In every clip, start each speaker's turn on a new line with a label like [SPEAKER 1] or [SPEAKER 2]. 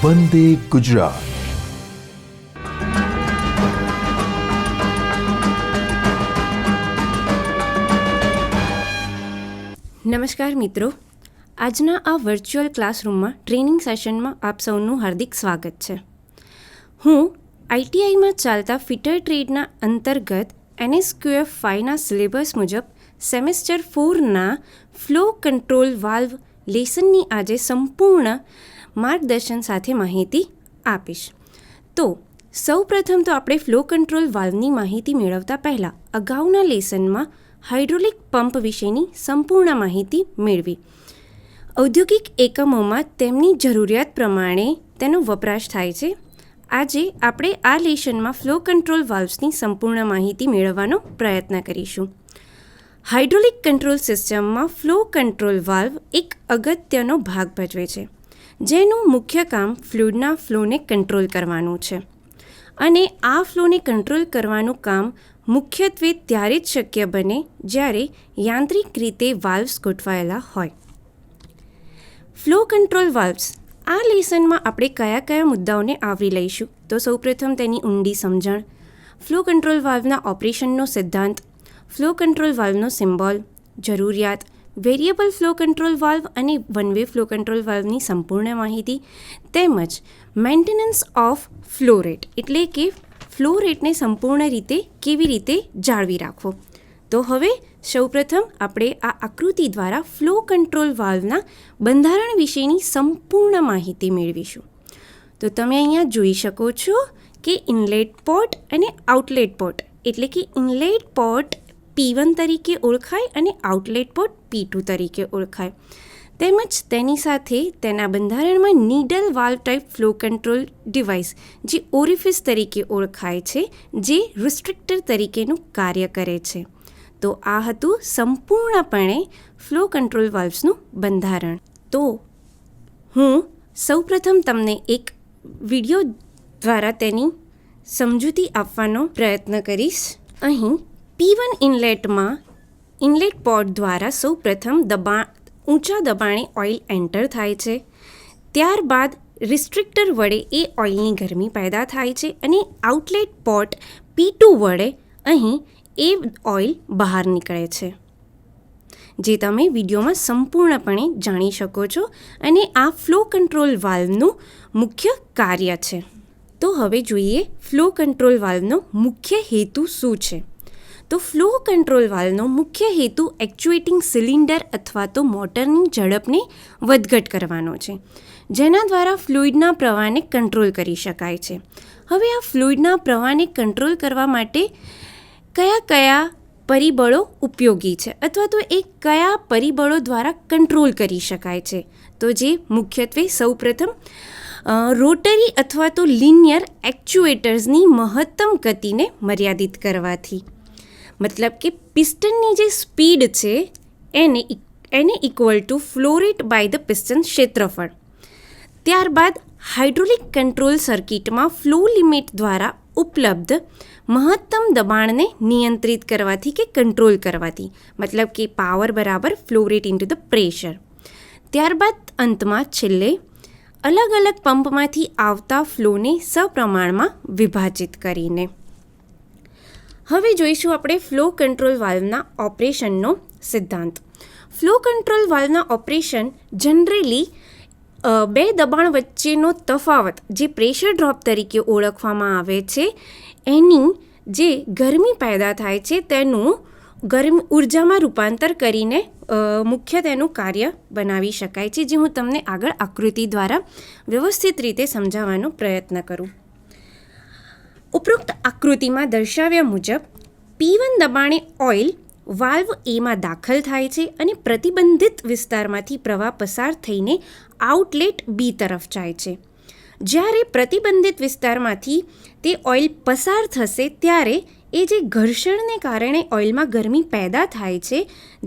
[SPEAKER 1] વંદે ગુજરાત.
[SPEAKER 2] નમસ્કાર મિત્રો, આજના આ વર્ચ્યુઅલ ક્લાસરૂમમાં ટ્રેનિંગ સેશનમાં આપ સૌનું હાર્દિક સ્વાગત છે. હું આઈટીઆઈમાં ચાલતા ફિટર ટ્રેડના અંતર્ગત NSQF 5ના સિલેબસ મુજબ સેમેસ્ટર 4ના ફ્લો કંટ્રોલ વાલ્વ લેસનની આજે સંપૂર્ણ માર્ગદર્શન સાથે માહિતી આપીશ. તો સૌપ્રથમ તો આપણે ફ્લો કંટ્રોલ વાલ્વની માહિતી મેળવતા પહેલાં અગાઉના લેસનમાં હાઇડ્રોલિક પંપ વિશેની સંપૂર્ણ માહિતી મેળવી. ઔદ્યોગિક એકમોમાં તેમની જરૂરિયાત પ્રમાણે તેનો વપરાશ થાય છે. આજે આપણે આ લેસનમાં ફ્લો કંટ્રોલ વાલ્વ્સની સંપૂર્ણ માહિતી મેળવવાનો પ્રયત્ન કરીશું. હાઇડ્રોલિક કંટ્રોલ સિસ્ટમમાં ફ્લો કંટ્રોલ વાલ્વ એક અગત્યનો ભાગ ભજવે છે, જેનું મુખ્ય કામ ફ્લુઇડના ફ્લોને કંટ્રોલ કરવાનું છે. અને આ ફ્લોને કંટ્રોલ કરવાનું કામ મુખ્યત્વે ત્યારે જ શક્ય બને જ્યારે યાંત્રિક રીતે વાલ્વ્સ ગોઠવાયેલા હોય. ફ્લો કંટ્રોલ વાલ્વ્સ આ લેસનમાં આપણે કયા કયા મુદ્દાઓને આવરી લઈશું તો સૌપ્રથમ તેની ઊંડી સમજણ, ફ્લો કંટ્રોલ વાલ્વના ઓપરેશનનો સિદ્ધાંત, ફ્લો કંટ્રોલ વાલ્વનો સિમ્બોલ, જરૂરિયાત, વેરિયેબલ ફ્લો કંટ્રોલ વાલ્વ અને વન વે ફ્લો કંટ્રોલ વાલ્વની સંપૂર્ણ માહિતી, તેમજ મેન્ટેનન્સ ઓફ ફ્લો રેટ એટલે કે ફ્લો રેટને સંપૂર્ણ રીતે કેવી રીતે જાળવી રાખવો. તો હવે સૌપ્રથમ આપણે આ આકૃતિ દ્વારા ફ્લો કંટ્રોલ વાલ્વના બંધારણ વિશેની સંપૂર્ણ માહિતી મેળવીશું. તો તમે અહીંયા જોઈ શકો છો કે ઇનલેટ પોર્ટ અને આઉટલેટ પોર્ટ એટલે કે ઇનલેટ પોર્ટ P1 તરીકે ઓળખાય અને આઉટલેટ પોર્ટ P2 તરીકે ઓળખાય. તેમજ તેની સાથે તેના બંધારણમાં needle valve type flow control device જે ઓરિફિસ તરીકે ઓળખાય છે, જે રિસ્ટ્રિક્ટર તરીકેનું કાર્ય કરે છે. તો આ હતું સંપૂર્ણપણે ફ્લો કંટ્રોલ વાલ્વ્સનું બંધારણ. તો હું સૌપ્રથમ તમને એક વિડીયો દ્વારા તેની સમજૂતી આપવાનો પ્રયત્ન કરીશ. અહીં P1 ઇનલેટમાં ઇનલેટ પોર્ટ દ્વારા સૌપ્રથમ ઊંચા દબાણે ઓઇલ એન્ટર થાય છે. ત્યારબાદ રિસ્ટ્રિક્ટર વડે એ ઓઇલની ગરમી પેદા થાય છે અને આઉટલેટ પોર્ટ P2 વડે અહીં એ ઓઇલ બહાર નીકળે છે, જે તમે વિડીયોમાં સંપૂર્ણપણે જાણી શકો છો. અને આ ફ્લો કંટ્રોલ વાલ્વનું મુખ્ય કાર્ય છે. તો હવે જોઈએ ફ્લો કંટ્રોલ વાલ્વનો મુખ્ય હેતુ શું છે. તો ફ્લો કંટ્રોલ વાલ્વનો મુખ્ય હેતુ એક્ચ્યુએટિંગ સિલિન્ડર અથવા તો મોટરની ઝડપને વધઘટ કરવાનો છે, જેના દ્વારા ફ્લુઇડના પ્રવાહને કંટ્રોલ કરી શકાય છે. હવે આ ફ્લુઇડના પ્રવાહને કંટ્રોલ કરવા માટે કયા કયા પરિબળો ઉપયોગી છે અથવા તો એ કયા પરિબળો દ્વારા કંટ્રોલ કરી શકાય છે, તો જે મુખ્યત્વે સૌપ્રથમ રોટરી અથવા તો લિનિયર એક્ચ્યુએટર્સની મહત્તમ ગતિને મર્યાદિત કરવાથી, મતલબ કે પિસ્ટનની જે સ્પીડ છે એને equal to flow rate by the piston ક્ષેત્રફળ. ત્યારબાદ હાઇડ્રોલિક કંટ્રોલ સર્કિટમાં ફ્લો લિમિટ દ્વારા ઉપલબ્ધ મહત્તમ દબાણને નિયંત્રિત કરવાથી કે કંટ્રોલ કરવાથી, મતલબ કે પાવર બરાબર flow rate into the pressure. ત્યારબાદ અંતમાં છેલ્લે અલગ અલગ પંપમાંથી આવતા ફ્લોને સપ્રમાણમાં વિભાજિત કરીને. હવે જોઈશું આપણે ફ્લો કંટ્રોલ વાલ્વના ઓપરેશનનો સિદ્ધાંત. ફ્લો કંટ્રોલ વાલ્વના ઓપરેશન જનરલી બે દબાણ વચ્ચેનો તફાવત જે પ્રેશર ડ્રોપ તરીકે ઓળખવામાં આવે છે, એની જે ગરમી પેદા થાય છે તેનું ઉર્જામાં રૂપાંતર કરીને મુખ્ય તેનું કાર્ય બનાવી શકાય છે, જે હું તમને આગળ આકૃતિ દ્વારા વ્યવસ્થિત રીતે સમજાવવાનો પ્રયત્ન કરું. ઉપરોક્ત આકૃતિમાં દર્શાવ્યા મુજબ P1 દબાણે ઓઇલ વાલ્વ એમાં દાખલ થાય છે અને પ્રતિબંધિત વિસ્તારમાંથી પ્રવાહ પસાર થઈને આઉટલેટ B તરફ જાય છે. જ્યારે પ્રતિબંધિત વિસ્તારમાંથી તે ઓઇલ પસાર થશે ત્યારે એ જે ઘર્ષણને કારણે ઓઇલમાં ગરમી પેદા થાય છે,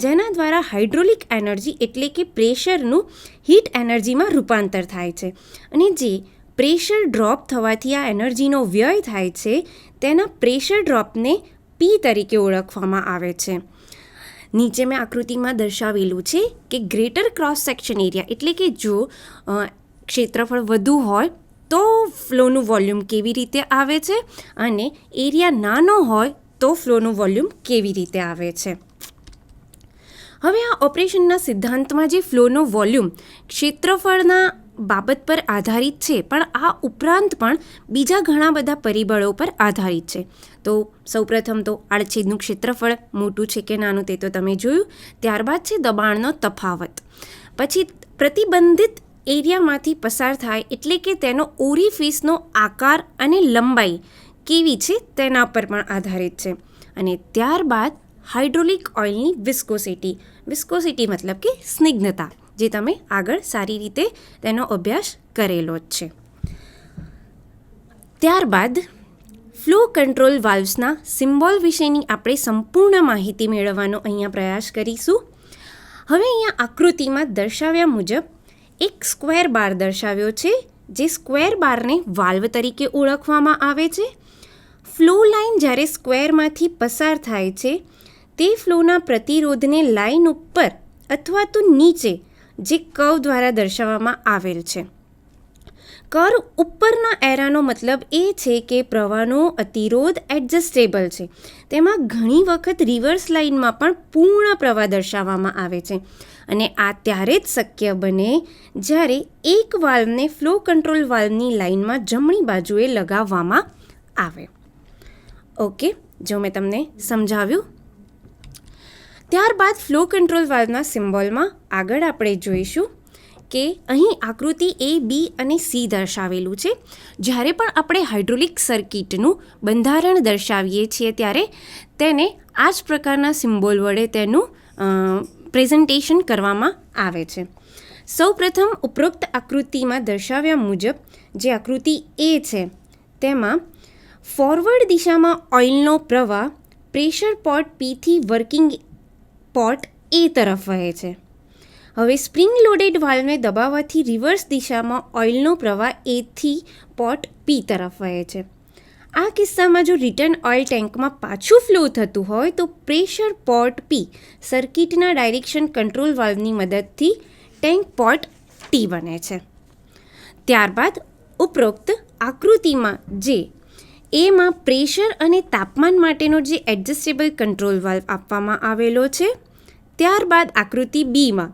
[SPEAKER 2] જેના દ્વારા હાઇડ્રોલિક એનર્જી એટલે કે પ્રેશરનું હીટ એનર્જીમાં રૂપાંતર થાય છે. અને જે પ્રેશર ડ્રોપ થવાથી આ એનર્જીનો વ્યય થાય છે, તેના પ્રેશર ડ્રોપને P તરીકે ઓળખવામાં આવે છે. નીચે મેં આકૃતિમાં દર્શાવેલું છે કે ગ્રેટર ક્રોસ સેક્શન એરિયા એટલે કે જો ક્ષેત્રફળ વધુ હોય તો ફ્લોનું વોલ્યુમ કેવી રીતે આવે છે અને એરિયા નાનો હોય તો ફ્લોનું વોલ્યુમ કેવી રીતે આવે છે. હવે આ ઓપરેશનના સિદ્ધાંતમાં જે ફ્લોનો વોલ્યુમ ક્ષેત્રફળના બાબત પર આધારિત છે, પણ આ ઉપરાંત પણ બીજા ઘણા બધા પરિબળો પર આધારિત છે. તો સૌપ્રથમ તો આડછેદનું ક્ષેત્રફળ મોટું છે કે નાનું તે તો તમે જોયું. ત્યારબાદ છે દબાણનો તફાવત. પછી પ્રતિબંધિત એરિયામાંથી પસાર થાય એટલે કે તેનો ઓરિફિસનો આકાર અને લંબાઈ કેવી છે તેના પર પણ આધારિત છે. અને ત્યારબાદ હાઇડ્રોલિક ઓઇલની વિસ્કોસિટી મતલબ કે સ્નિગ્ધતા, જે તમે આગળ સારી રીતે તેનો અભ્યાસ કરેલો જ છે. ત્યારબાદ ફ્લો કંટ્રોલ વાલ્વ્સના સિમ્બોલ વિશેની આપણે સંપૂર્ણ માહિતી મેળવવાનો અહીંયા પ્રયાસ કરીશું. હવે અહીંયા આકૃતિમાં દર્શાવ્યા મુજબ એક સ્ક્વેર બાર દર્શાવ્યો છે, જે સ્ક્વેર બારને વાલ્વ તરીકે ઓળખવામાં આવે છે. ફ્લો લાઇન જ્યારે સ્ક્વેરમાંથી પસાર થાય છે તે ફ્લોના પ્રતિરોધને લાઇન ઉપર અથવા તો નીચે જે કર્વ દ્વારા દર્શાવવામાં આવેલ છે. કર્વ ઉપરના એરાનો મતલબ એ છે કે પ્રવાહનો અતિરોધ એડજસ્ટેબલ છે. તેમાં ઘણી વખત રિવર્સ લાઇનમાં પણ પૂર્ણ પ્રવાહ દર્શાવવામાં આવે છે. અને આ ત્યારે જ શક્ય બને જ્યારે એક વાલ્વને ફ્લો કંટ્રોલ વાલ્વની લાઇનમાં જમણી બાજુએ લગાવવામાં આવે. ઓકે, જો મેં તમને સમજાવ્યું. ત્યારબાદ ફ્લો કંટ્રોલ વાલ્વના સિમ્બોલમાં આગળ આપણે જોઈશું કે અહીં આકૃતિ A, B અને C દર્શાવેલું છે. જ્યારે પણ આપણે હાઇડ્રોલિક સર્કિટનું બંધારણ દર્શાવીએ છીએ ત્યારે તેને આ જ પ્રકારના સિમ્બોલ વડે તેનું પ્રેઝન્ટેશન કરવામાં આવે છે. સૌપ્રથમ ઉપરોક્ત આકૃતિમાં દર્શાવ્યા મુજબ જે આકૃતિ A છે તેમાં ફોરવર્ડ દિશામાં ઓઇલનો પ્રવાહ પ્રેશર પોટ Pથી વર્કિંગ પોટ A તરફ વહે છે. હવે સ્પ્રિંગ લોડેડ વાલ્વને દબાવવાથી રિવર્સ દિશામાં ઓઇલનો પ્રવાહ Aથી પોટ P તરફ વહે છે. આ કિસ્સામાં જો રિટર્ન ઓઇલ ટેન્કમાં પાછું ફ્લો થતું હોય તો પ્રેશર પોટ P સર્કિટના ડાયરેક્શન કંટ્રોલ વાલ્વની મદદથી ટેન્ક પોટ T બને છે. ત્યારબાદ ઉપરોક્ત આકૃતિમાં જે એમાં પ્રેશર અને તાપમાન માટેનો જે એડજસ્ટેબલ કંટ્રોલ વાલ્વ આપવામાં આવેલો છે, ત્યારબાદ આકૃતિ બીમાં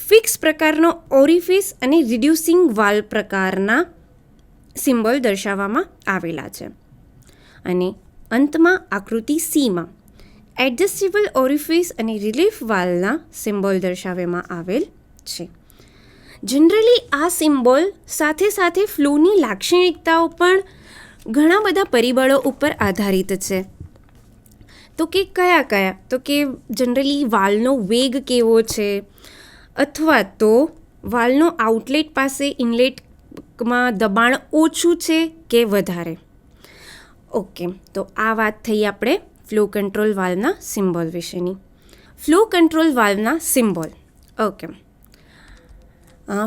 [SPEAKER 2] ફિક્સ પ્રકારનો ઓરિફિસ અને રિડ્યુસિંગ વાલ્વ પ્રકારના સિમ્બોલ દર્શાવવામાં આવેલા છે. અને અંતમાં આકૃતિ Cમાં એડજસ્ટેબલ ઓરિફિસ અને રિલીફ વાલ્વના સિમ્બોલ દર્શાવવામાં આવેલ છે. જનરલી આ સિમ્બોલ સાથે સાથે ફ્લોની લાક્ષણિકતાઓ પણ ઘણા બધા પરિબળો ઉપર આધારિત છે. તો કે કયા? તો કે જનરલી વાલ્વનો વેગ કેવો છે, અથવા તો વાલ્વનો આઉટલેટ પાસે ઇનલેટમાં દબાણ ઓછું છે કે વધારે. ઓકે, તો આ વાત થઈ આપણે ફ્લો કંટ્રોલ વાલ્વના સિમ્બોલ વિશેની. ફ્લો કંટ્રોલ વાલ્વના સિમ્બોલ. ઓકે,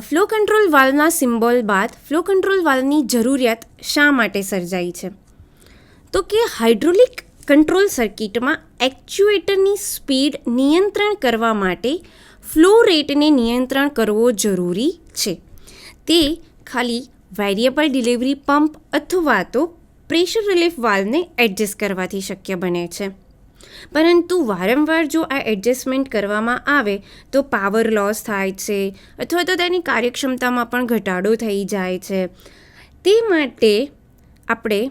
[SPEAKER 2] ફ્લો કંટ્રોલ વાલ્વના સિમ્બોલ બાદ ફ્લો કંટ્રોલ વાલ્વની જરૂરિયાત શા માટે સર્જાઈ છે? તો કે હાઇડ્રોલિક કંટ્રોલ સર્કિટમાં એક્ચ્યુએટરની સ્પીડ નિયંત્રણ કરવા માટે ફ્લો રેટને નિયંત્રણ કરવો જરૂરી છે. તે ખાલી વેરિયેબલ ડિલિવરી પંપ અથવા તો પ્રેશર રિલીફ વાલ્વને એડજસ્ટ કરવાથી શક્ય બને છે. પરંતુ વારંવાર જો આ એડજસ્ટમેન્ટ કરવામાં આવે તો પાવર લોસ થાય છે અથવા તો તેની કાર્યક્ષમતામાં પણ ઘટાડો થઈ જાય છે. તે માટે આપણે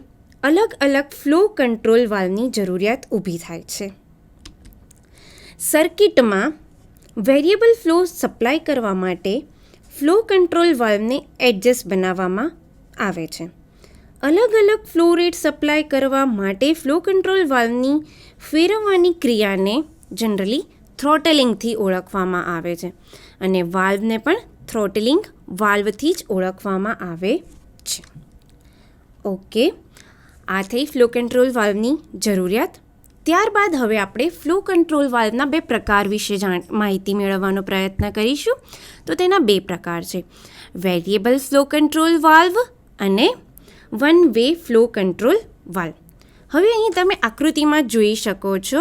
[SPEAKER 2] અલગ અલગ ફ્લો કંટ્રોલ વાલ્વની જરૂરિયાત ઊભી થાય છે. સર્કિટમાં વેરિયેબલ ફ્લો સપ્લાય કરવા માટે ફ્લો કંટ્રોલ વાલ્વને એડજસ્ટ બનાવવામાં આવે છે. અલગ અલગ ફ્લો રેટ સપ્લાય કરવા માટે ફ્લો કંટ્રોલ વાલ્વની ફેરવવાની ક્રિયાને જનરલી થ્રોટલિંગથી ઓળખવામાં આવે છે. અને વાલ્વને પણ થ્રોટલિંગ વાલ્વથી જ ઓળખવામાં આવે છે. ઓકે, આ થઈ ફ્લો કંટ્રોલ વાલ્વની જરૂરિયાત. ત્યારબાદ હવે આપણે ફ્લો કંટ્રોલ વાલ્વના બે પ્રકાર વિશે માહિતી મેળવવાનો પ્રયત્ન કરીશું. તો તેના બે પ્રકાર છે, વેરિયેબલ ફ્લો કંટ્રોલ વાલ્વ અને one way flow control valve. હવે અહીં તમે આકૃતિમાં જોઈ શકો છો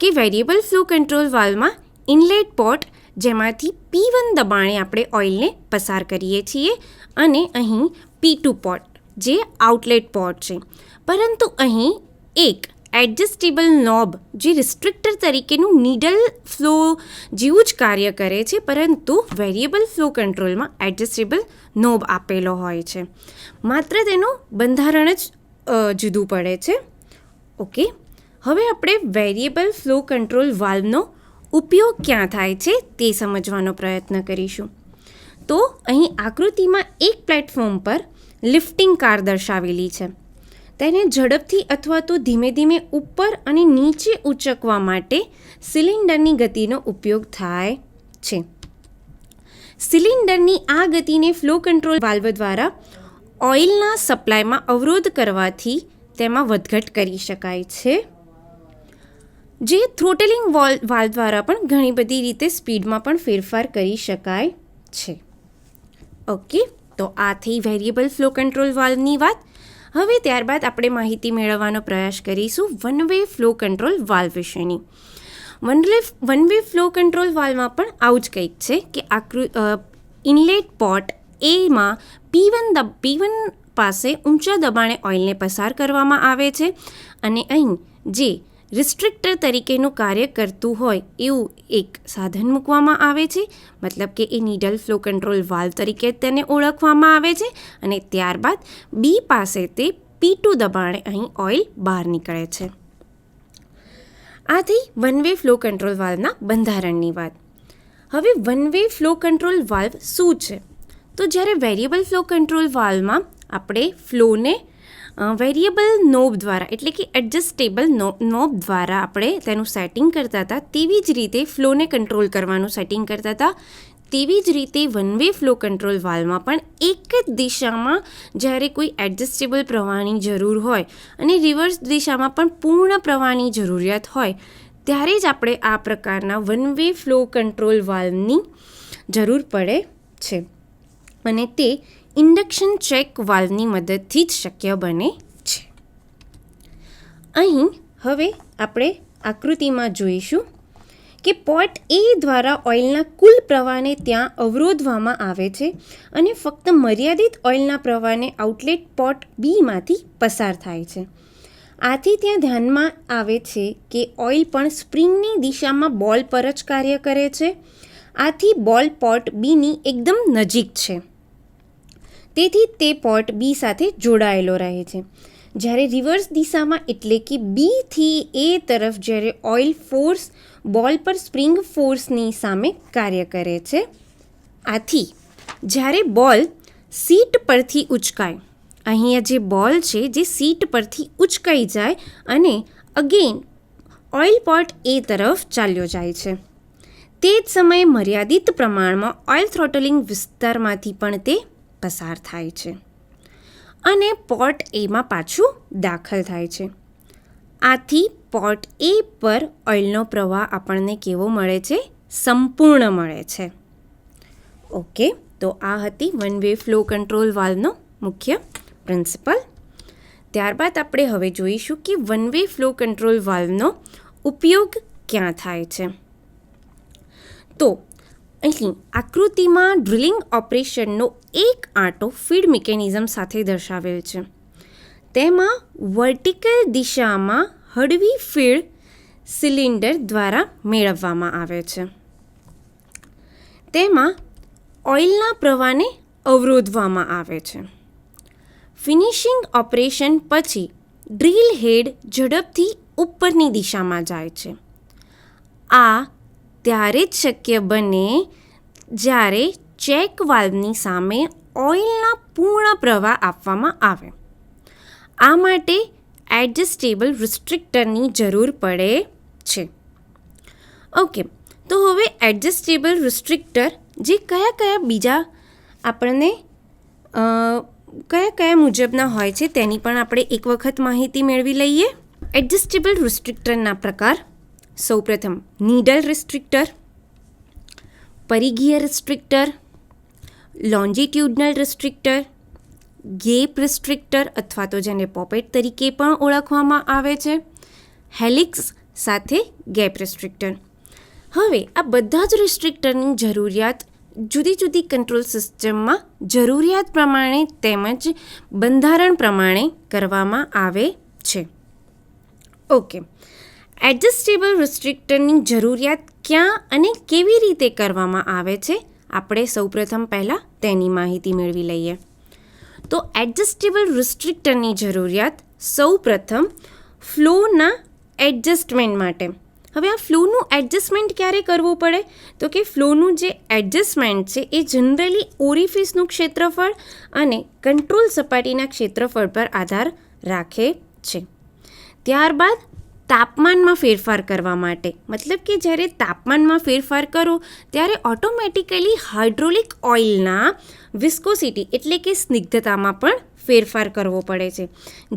[SPEAKER 2] કે વેરિયેબલ ફ્લો કંટ્રોલ વાલ્વમાં ઇનલેટ પોર્ટ જેમાંથી P1 દબાણે આપણે ઓઇલને પસાર કરીએ છીએ અને અહીં P2 પોર્ટ જે આઉટલેટ પોર્ટ છે. પરંતુ અહીં એક એડજસ્ટેબલ નોબ જે રિસ્ટ્રિક્ટર તરીકેનું નીડલ ફ્લો જેવું જ કાર્ય કરે છે, પરંતુ વેરિયેબલ ફ્લો કંટ્રોલમાં એડજસ્ટેબલ નોબ આપેલો હોય છે. માત્ર તેનું બંધારણ જ જુદું પડે છે. ઓકે, હવે આપણે વેરિયેબલ ફ્લો કંટ્રોલ વાલ્વનો ઉપયોગ ક્યાં થાય છે તે સમજવાનો પ્રયત્ન કરીશું. તો અહીં આકૃતિમાં એક પ્લેટફોર્મ પર લિફ્ટિંગ કાર દર્શાવેલી છે. તેને ઝડપથી અથવા તો ધીમે ધીમે ઉપર અને નીચે ઉંચકવા માટે સિલિન્ડરની ગતિનો ઉપયોગ થાય છે. સિલિન્ડરની આ ગતિને ફ્લો કંટ્રોલ વાલ્વ દ્વારા ઓઇલના સપ્લાયમાં અવરોધ કરવાથી તેમાં વધઘટ કરી શકાય છે, જે થ્રોટલિંગ વાલ્વ દ્વારા પણ ઘણી બધી રીતે સ્પીડમાં પણ ફેરફાર કરી શકાય છે. ઓકે, તો આ થઈ વેરિયેબલ ફ્લો કંટ્રોલ વાલ્વની વાત. હવે ત્યારબાદ આપણે માહિતી મેળવવાનો પ્રયાસ કરીશું one way flow control valve વિશેની. વન વે ફ્લો કંટ્રોલ વાલ્વમાં પણ આવું જ કંઈક છે કે ઇનલેટ પોર્ટ એમાં P1 પાસે ઊંચા દબાણે ઓઇલને પસાર કરવામાં આવે છે અને અહીં જે રિસ્ટ્રિક્ટર તરીકેનું કાર્ય કરતું હોય એવું એક સાધન મૂકવામાં આવે છે, મતલબ કે એ નીડલ ફ્લો કંટ્રોલ વાલ્વ તરીકે તેને ઓળખવામાં આવે છે. અને ત્યારબાદ બી પાસે તે P2 દબાણે અહીં ઓઇલ બહાર નીકળે છે. આથી વન વે ફ્લો કંટ્રોલ વાલ્વના બંધારણની વાત. હવે one way flow control valve શું છે? તો જ્યારે વેરિયેબલ ફ્લો કંટ્રોલ વાલ્વમાં આપણે ફ્લોને વેરિયેબલ નોબ દ્વારા એટલે કે એડજસ્ટેબલ નોબ દ્વારા આપણે તેનું સેટિંગ કરતા હતા, તેવી જ રીતે ફ્લોને કંટ્રોલ કરવાનું સેટિંગ કરતા હતા. તેવી જ રીતે વન વે ફ્લો કંટ્રોલ વાલ્વમાં પણ એક જ દિશામાં જ્યારે કોઈ એડજસ્ટેબલ પ્રવાહની જરૂર હોય અને રિવર્સ દિશામાં પણ પૂર્ણ પ્રવાહની જરૂરિયાત હોય, ત્યારે જ આપણે આ પ્રકારના વન વે ફ્લો કંટ્રોલ વાલ્વની જરૂર પડે છે. અને તે ઇન્ડક્શન ચેક વાલ્વની મદદથી જ શક્ય બને છે. અહીં હવે આપણે આકૃતિમાં જોઈશું કે પોર્ટ એ દ્વારા ઓઇલના કુલ પ્રવાહને ત્યાં અવરોધવામાં આવે છે અને ફક્ત મર્યાદિત ઓઇલના પ્રવાહને આઉટલેટ પોર્ટ બીમાંથી પસાર થાય છે. આથી ત્યાં ધ્યાનમાં આવે છે કે ઓઇલ પણ સ્પ્રિંગની દિશામાં બોલ પર જ કાર્ય કરે છે. આથી બોલ પોર્ટ બીની એકદમ નજીક છે, તેથી તે પોર્ટ બી સાથે જોડાયેલો રહે છે. જ્યારે રિવર્સ દિશામાં એટલે કે બીથી એ તરફ જ્યારે ઓઇલ ફોર્સ બોલ પર સ્પ્રિંગ ફોર્સની સામે કાર્ય કરે છે. આથી જ્યારે બોલ સીટ પરથી ઉચકાય, અહીંયા જે બોલ છે જે સીટ પરથી ઉચકાઈ જાય અને અગેન ઓઇલ પોર્ટ એ તરફ ચાલ્યો જાય છે, તે જ સમયે મર્યાદિત પ્રમાણમાં ઓઇલ થ્રોટલિંગ વિસ્તારમાંથી પણ તે પસાર થાય છે અને પોર્ટ એમાં પાછું દાખલ થાય છે. આથી પોર્ટ એ પર ઓઇલનો પ્રવાહ આપણને કેવો મળે છે? સંપૂર્ણ મળે છે. ઓકે, તો આ હતી વન વે ફ્લો કંટ્રોલ વાલ્વનો મુખ્ય પ્રિન્સિપલ. ત્યારબાદ આપણે હવે જોઈશું કે વન વે ફ્લો કંટ્રોલ વાલ્વનો ઉપયોગ ક્યાં થાય છે. તો અહીં આકૃતિમાં ડ્રિલિંગ ઓપરેશનનો એક આંટો ફીડ મિકેનિઝમ સાથે દર્શાવેલ છે. તેમાં વર્ટિકલ દિશામાં હળવી ફીડ સિલિન્ડર દ્વારા મેળવવામાં આવે છે. તેમાં ઓઇલના પ્રવાહને અવરોધવામાં આવે છે. ફિનિશિંગ ઓપરેશન પછી ડ્રીલ હેડ ઝડપથી ઉપરની દિશામાં જાય છે. આ ત્યારે જ શક્ય બને જ્યારે ચેક વાલ્વની સામે ઓઇલના પૂર્ણ પ્રવાહ આપવામાં આવે. આ માટે એડજસ્ટેબલ રિસ્ટ્રિક્ટરની જરૂર પડે છે. ઓકે, તો હવે એડજસ્ટેબલ રિસ્ટ્રિક્ટર જે કયા બીજા આપણને કયા મુજબના હોય છે તેની પણ આપણે એક વખત માહિતી મેળવી લઈએ. એડજસ્ટેબલ રિસ્ટ્રિક્ટરના પ્રકાર: સૌપ્રથમ નીડલ રિસ્ટ્રિક્ટર, પરિઘીય રિસ્ટ્રિક્ટર, લોન્જિટ્યુડનલ રિસ્ટ્રિક્ટર, ગેપ રિસ્ટ્રિક્ટર અથવા તો જેને પોપેટ તરીકે પણ ઓળખવામાં આવે છે, હેલિક્સ સાથે ગેપ રિસ્ટ્રિક્ટર. હવે આ બધા જ રિસ્ટ્રિક્ટરની જરૂરિયાત જુદી જુદી કંટ્રોલ સિસ્ટમમાં જરૂરિયાત પ્રમાણે તેમજ બંધારણ પ્રમાણે કરવામાં આવે છે. ઓકે, એડજસ્ટેબલ રિસ્ટ્રિક્ટરની જરૂરિયાત ક્યાં અને કેવી રીતે કરવામાં આવે છે, આપણે સૌપ્રથમ પહેલાં તેની માહિતી મેળવી લઈએ. તો એડજસ્ટેબલ રિસ્ટ્રિક્ટરની જરૂરિયાત સૌપ્રથમ ફ્લોના એડજસ્ટમેન્ટ માટે. હવે આ ફ્લોનું એડજસ્ટમેન્ટ ક્યારે કરવું પડે, તો કે ફ્લોનું જે એડજસ્ટમેન્ટ છે એ જનરલી ઓરિફિસનું ક્ષેત્રફળ અને કંટ્રોલ સપાટીના ક્ષેત્રફળ પર આધાર રાખે છે. ત્યારબાદ તાપમાનમાં ફેરફાર કરવા માટે, મતલબ કે જ્યારે તાપમાનમાં ફેરફાર કરો ત્યારે ઓટોમેટિકલી હાઇડ્રોલિક ઓઇલના વિસ્કોસિટી એટલે કે સ્નિગ્ધતામાં પણ ફેરફાર કરવો પડે છે,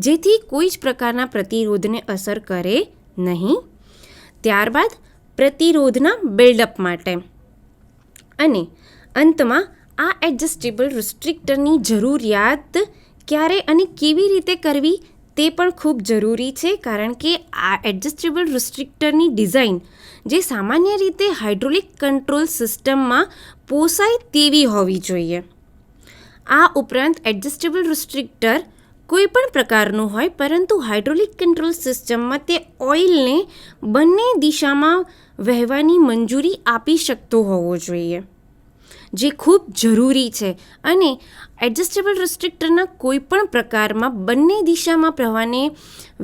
[SPEAKER 2] જેથી કોઈ જ પ્રકારના પ્રતિરોધને અસર કરે નહીં. ત્યારબાદ પ્રતિરોધના બિલ્ડઅપ માટે અને અંતમાં આ એડજસ્ટેબલ રિસ્ટ્રિક્ટરની જરૂરિયાત ક્યારે અને કેવી રીતે કરવી તે પણ ખૂબ જરૂરી છે, કારણ કે આ એડજસ્ટેબલ રિસ્ટ્રિક્ટરની ડિઝાઇન જે સામાન્ય રીતે હાઇડ્રોલિક કંટ્રોલ સિસ્ટમમાં પોસાય તેવી હોવી જોઈએ. આ ઉપરાંત એડજસ્ટેબલ રિસ્ટ્રિક્ટર કોઈ પણ પ્રકારનું હોય, પરંતુ હાઇડ્રોલિક કંટ્રોલ સિસ્ટમમાં તે ઓઇલને બંને દિશામાં વહેવાની મંજૂરી આપી શકતો હોવો જોઈએ, જે ખૂબ જરૂરી છે. અને એડજસ્ટેબલ રિસ્ટ્રિક્ટરના કોઈ પણ પ્રકારમાં બંને દિશામાં પ્રવાહને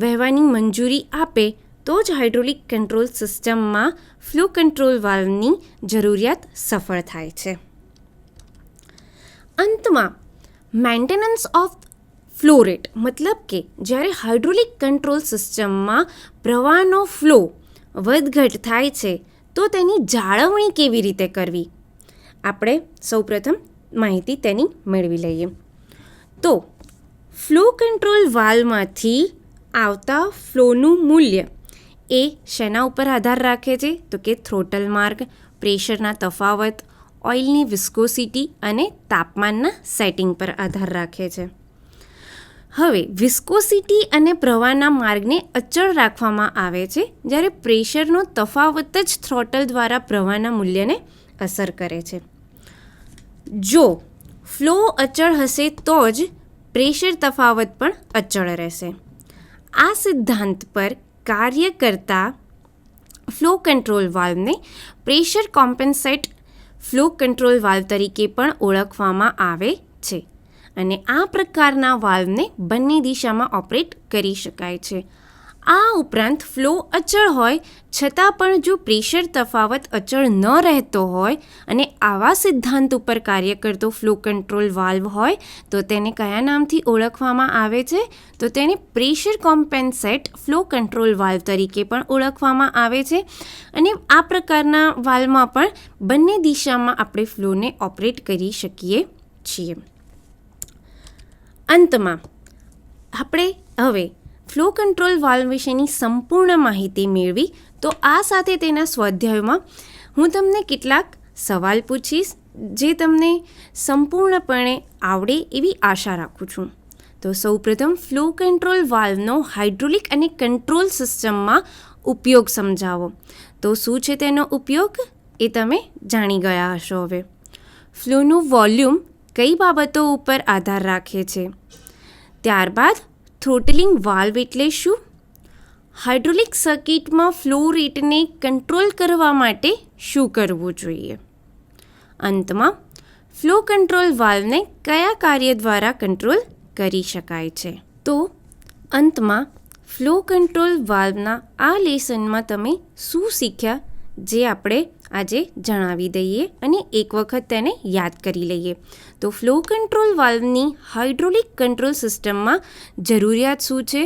[SPEAKER 2] વહેવાની મંજૂરી આપે તો જ હાઇડ્રોલિક કંટ્રોલ સિસ્ટમમાં ફ્લો કંટ્રોલ વાલ્વની જરૂરિયાત સફળ થાય છે. અંતમાં મેન્ટેનન્સ ઓફ ફ્લો રેટ, મતલબ કે જ્યારે હાઇડ્રોલિક કંટ્રોલ સિસ્ટમમાં પ્રવાહનો ફ્લો વધઘટ થાય છે તો તેની જાળવણી કેવી રીતે કરવી, આપણે સૌપ્રથમ માહિતી તેની મેળવી લઈએ. તો ફ્લો કંટ્રોલ વાલ્વમાંથી આવતા ફ્લોનું મૂલ્ય એ શેના ઉપર આધાર રાખે છે, તો કે થ્રોટલ માર્ગ, પ્રેશરના તફાવત, ઓઇલની વિસ્કોસિટી અને તાપમાનના સેટિંગ પર આધાર રાખે છે. હવે વિસ્કોસિટી અને પ્રવાહના માર્ગને અચળ રાખવામાં આવે છે જ્યારે પ્રેશરનો તફાવત જ થ્રોટલ દ્વારા પ્રવાહના મૂલ્યને અસર કરે છે. જો ફ્લો અચળ હશે તો જ પ્રેશર તફાવત પણ અચળ રહેશે. આ સિદ્ધાંત પર કાર્ય કરતા ફ્લો કંટ્રોલ વાલ્વને pressure compensate flow control valve તરીકે પણ ઓળખવામાં આવે છે, અને આ પ્રકારના વાલ્વને બંને દિશામાં ઓપરેટ કરી શકાય છે. આ ઉપરાંત ફ્લો અચળ હોય છતાં પણ જો પ્રેશર તફાવત અચળ ન રહેતો હોય અને આવા સિદ્ધાંત ઉપર કાર્ય કરતો ફ્લો કંટ્રોલ વાલ્વ હોય તો તેને કયા નામથી ઓળખવામાં આવે છે, તો તેને pressure compensate flow control valve તરીકે પણ ઓળખવામાં આવે છે. અને આ પ્રકારના વાલ્વમાં પણ બંને દિશામાં આપણે ફ્લોને ઓપરેટ કરી શકીએ છીએ. અંતમાં આપણે હવે ફ્લો કંટ્રોલ વાલ્વ વિશેની સંપૂર્ણ માહિતી મેળવી, તો આ સાથે તેના સ્વાધ્યાયમાં હું તમને કેટલાક સવાલ પૂછીશ જે તમને સંપૂર્ણપણે આવડે એવી આશા રાખું છું. તો સૌપ્રથમ ફ્લો કંટ્રોલ વાલ્વનો હાઇડ્રોલિક અને કંટ્રોલ સિસ્ટમમાં ઉપયોગ સમજાવો. તો શું છે તેનો ઉપયોગ એ તમે જાણી ગયા હશો. હવે ફ્લોનું વોલ્યુમ કઈ બાબતો ઉપર આધાર રાખે છે, ત્યારબાદ થ્રોટલિંગ વાલ્વ એટલે શું, હાઇડ્રોલિક સર્કિટમાં ફ્લો રેટને કંટ્રોલ કરવા માટે શું કરવું જોઈએ, અંતમાં ફ્લો કંટ્રોલ વાલ્વને કયા કાર્ય દ્વારા કંટ્રોલ કરી શકાય છે. તો અંતમાં ફ્લો કંટ્રોલ વાલ્વના આ લેસનમાં તમે શું શીખ્યા જે આપણે આજે જણાવી દઈએ અને એક વખત તેને યાદ કરી લઈએ. તો ફ્લો કંટ્રોલ વાલ્વની હાઇડ્રોલિક કંટ્રોલ સિસ્ટમમાં જરૂરિયાત શું છે,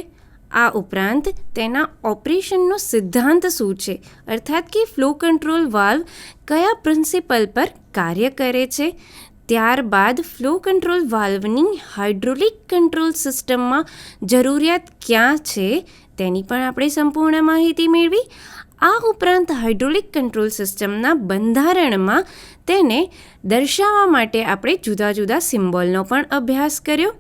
[SPEAKER 2] આ ઉપરાંત તેના ઓપરેશનનો સિદ્ધાંત શું છે, અર્થાત કે ફ્લો કંટ્રોલ વાલ્વ કયા પ્રિન્સિપલ પર કાર્ય કરે છે. ત્યારબાદ ફ્લો કંટ્રોલ વાલ્વની હાઇડ્રોલિક કંટ્રોલ સિસ્ટમમાં જરૂરિયાત ક્યાં છે તેની પણ આપણે સંપૂર્ણ માહિતી મેળવી. આ ઉપરાંત હાઇડ્રોલિક કંટ્રોલ સિસ્ટમના બંધારણમાં તેને દર્શાવવા માટે આપણે જુદા જુદા સિમ્બોલનો પણ અભ્યાસ કર્યો.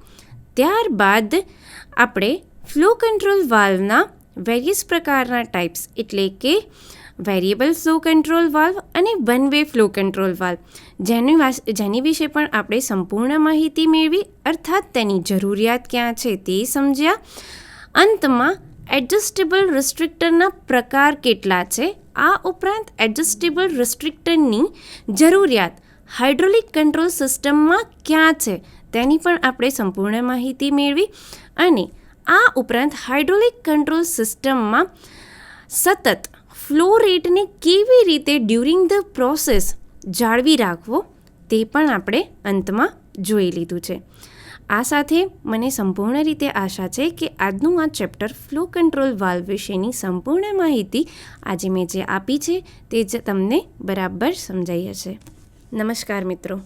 [SPEAKER 2] ત્યારબાદ આપણે ફ્લો કંટ્રોલ વાલ્વના વેરિયસ પ્રકારના ટાઈપ્સ એટલે કે વેરિયેબલ ફ્લો કંટ્રોલ વાલ્વ અને one way flow control valve, જેની વિશે પણ આપણે સંપૂર્ણ માહિતી મેળવી, અર્થાત તેની જરૂરિયાત ક્યાં છે તે સમજ્યા. અંતમાં એડજસ્ટેબલ રિસ્ટ્રિક્ટરના પ્રકાર કેટલા છે, આ ઉપરાંત એડજસ્ટેબલ રિસ્ટ્રિક્ટરની જરૂરિયાત હાઇડ્રોલિક કંટ્રોલ સિસ્ટમમાં ક્યાં છે તેની પણ આપણે સંપૂર્ણ માહિતી મેળવી. અને આ ઉપરાંત હાઇડ્રોલિક કંટ્રોલ સિસ્ટમમાં સતત ફ્લો રેટને કેવી રીતે ડ્યુરિંગ ધ પ્રોસેસ જાળવી રાખવો તે પણ આપણે અંતમાં જોઈ લીધું છે. આ સાથે મને સંપૂર્ણ રીતે આશા છે કે આજનું આ ચેપ્ટર ફ્લો કંટ્રોલ વાલ્વ વિશેની સંપૂર્ણ માહિતી આજે મેં જે આપી છે તે જ તમને બરાબર સમજાઈ હશે. નમસ્કાર મિત્રો.